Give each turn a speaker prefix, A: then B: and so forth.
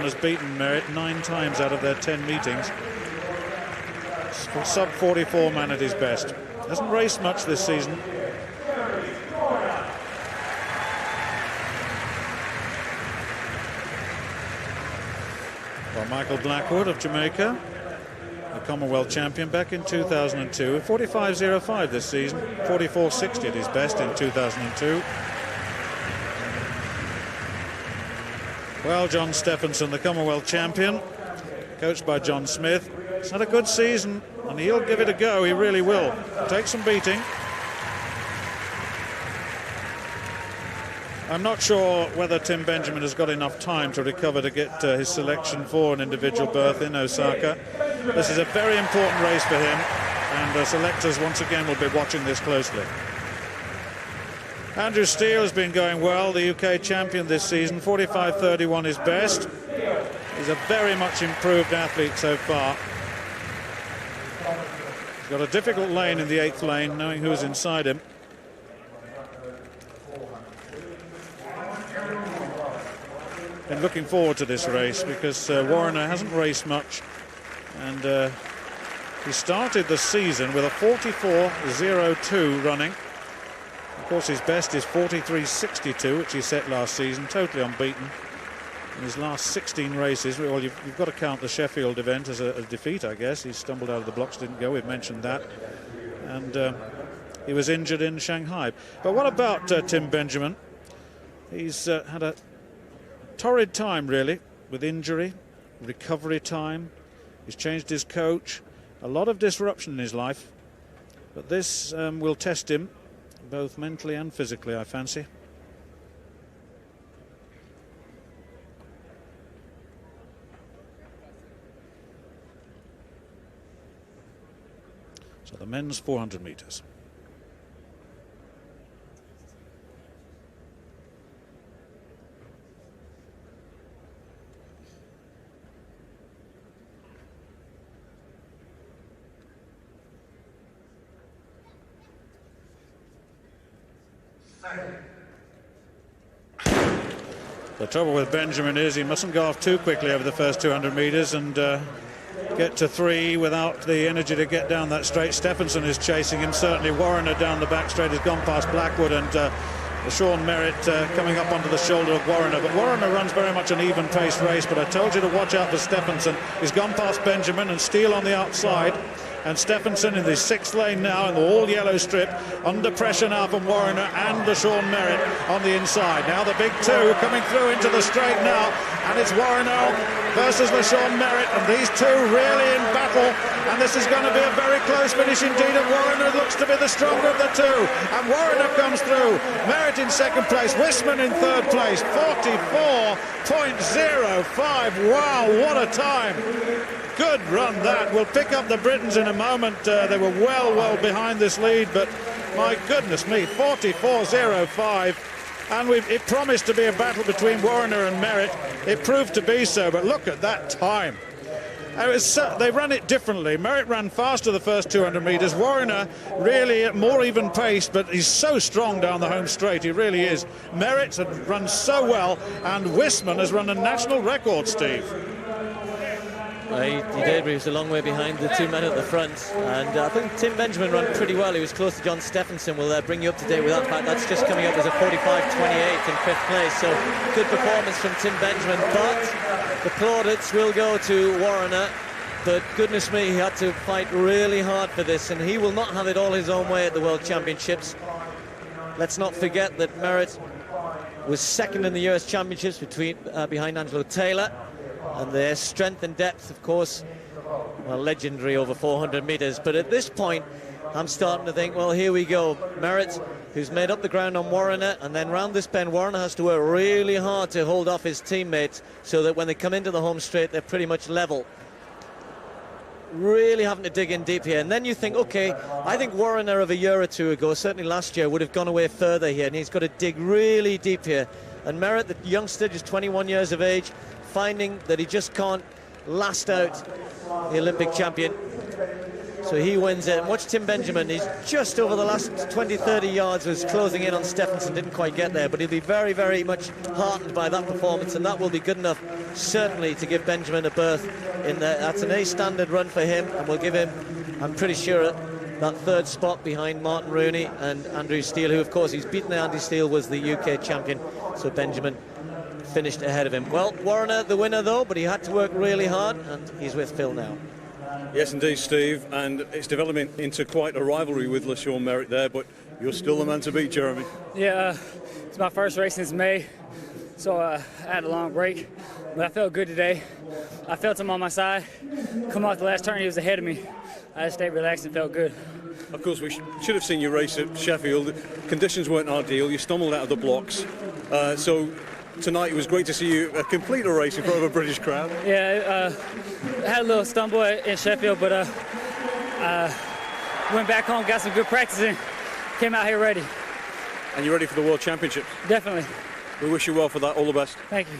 A: has beaten Merritt 9 times out of their 10 meetings. Sub 44 man at his best. Hasn't raced much this season. Well, Michael Blackwood of Jamaica, the Commonwealth champion back in 2002, 45.05 this season, 44.60 at his best in 2002. Well, John Steffensen, the Commonwealth champion, coached by John Smith. He's had a good season, and he'll give it a go. He really will. Take some beating. I'm not sure whether Tim Benjamin has got enough time to recover to get his selection for an individual berth in Osaka. This is a very important race for him, and the selectors once again will be watching this closely. Andrew Steele has been going well, the UK champion this season, 45.31 his best. He's a very much improved athlete so far. He's got a difficult lane in the 8th lane, knowing who's inside him. Been looking forward to this race because Wariner hasn't raced much, and he started the season with a 44.02 running. Of course, his best is 43.62, which he set last season, totally unbeaten in his last 16 races. Well, you've got to count the Sheffield event as a defeat, I guess. He stumbled out of the blocks, didn't go. We've mentioned that, and he was injured in Shanghai. But what about Tim Benjamin? He's had a torrid time, really, with injury, recovery time. He's changed his coach, a lot of disruption in his life, but this will test him both mentally and physically, I fancy. So the men's 400 meters. The trouble with Benjamin is he mustn't go off too quickly over the first 200 metres and get to 3 without the energy to get down that straight. Steffensen is chasing him, certainly. Wariner down the back straight has gone past Blackwood, and LaShawn Merritt coming up onto the shoulder of Wariner. But Wariner runs very much an even-paced race, but I told you to watch out for Steffensen. He's gone past Benjamin and Steele on the outside. And Steffensen in the 6th lane now in the all-yellow strip, under pressure now from Wariner and LaShawn Merritt on the inside. Now the big 2 coming through into the straight now, and it's Wariner versus LaShawn Merritt, and these 2 really in battle, and this is going to be a very close finish indeed, and Wariner looks to be the stronger of the 2, and Wariner comes through. Merritt in 2nd place, Wissman in 3rd place, 44.05. Wow, what a time. Good run that. We'll pick up the Britons in a moment. They were well behind this lead, but my goodness me, 44.05. And it promised to be a battle between Wariner and Merritt. It proved to be so, but look at that time. They run it differently. Merritt ran faster the first 200 metres. Wariner really more even paced, but he's so strong down the home straight. He really is. Merritt had run so well, and Wissman has run a national record, Steve.
B: He did, but he was a long way behind the 2 men at the front, and I think Tim Benjamin ran pretty well. He was close to John Steffensen. We'll bring you up to date with that fact. That's just coming up as a 45.28 in 5th place, so good performance from Tim Benjamin, but the plaudits will go to Wariner. But goodness me, he had to fight really hard for this, and he will not have it all his own way at the World Championships. Let's not forget that Merritt was 2nd in the US Championships behind Angelo Taylor. And their strength and depth, of course, well, legendary over 400 metres. But at this point, I'm starting to think, well, here we go. Merritt, who's made up the ground on Wariner, and then round this bend, Wariner has to work really hard to hold off his teammates so that when they come into the home straight, they're pretty much level. Really having to dig in deep here. And then you think, okay, I think Wariner of a year or 2 ago, certainly last year, would have gone away further here, and he's got to dig really deep here. And Merritt, the youngster, just 21 years of age, finding that he just can't last out the Olympic champion. So he wins it. Watch Tim Benjamin. He's just over the last 20-30 yards, was closing in on Steffensen, didn't quite get there, but he'll be very, very much heartened by that performance, and that will be good enough, certainly, to give Benjamin a berth in there. That's an A standard run for him, and we'll give him, I'm pretty sure, that third spot behind Martin Rooney and Andrew Steele, who, of course, he's beaten. Andy Steele was the UK champion, so Benjamin finished ahead of him. Well, Wariner the winner, though, but he had to work really hard, and he's with Phil now.
C: Yes, indeed, Steve, and it's developing into quite a rivalry with LaShawn Merritt there, but you're still the man to beat, Jeremy.
D: Yeah, it's my first race since May, so I had a long break, but I felt good today. I felt him on my side. Come off the last turn, he was ahead of me. I just stayed relaxed and felt good.
C: Of course, we should have seen you race at Sheffield. Conditions weren't ideal. You stumbled out of the blocks. So tonight it was great to see you complete a race in front of a British crowd.
D: Yeah, I had a little stumble in Sheffield, but went back home, got some good practice in, came out here ready.
C: And you're ready for the World Championships?
D: Definitely.
C: We wish you well for that. All the best.
D: Thank you.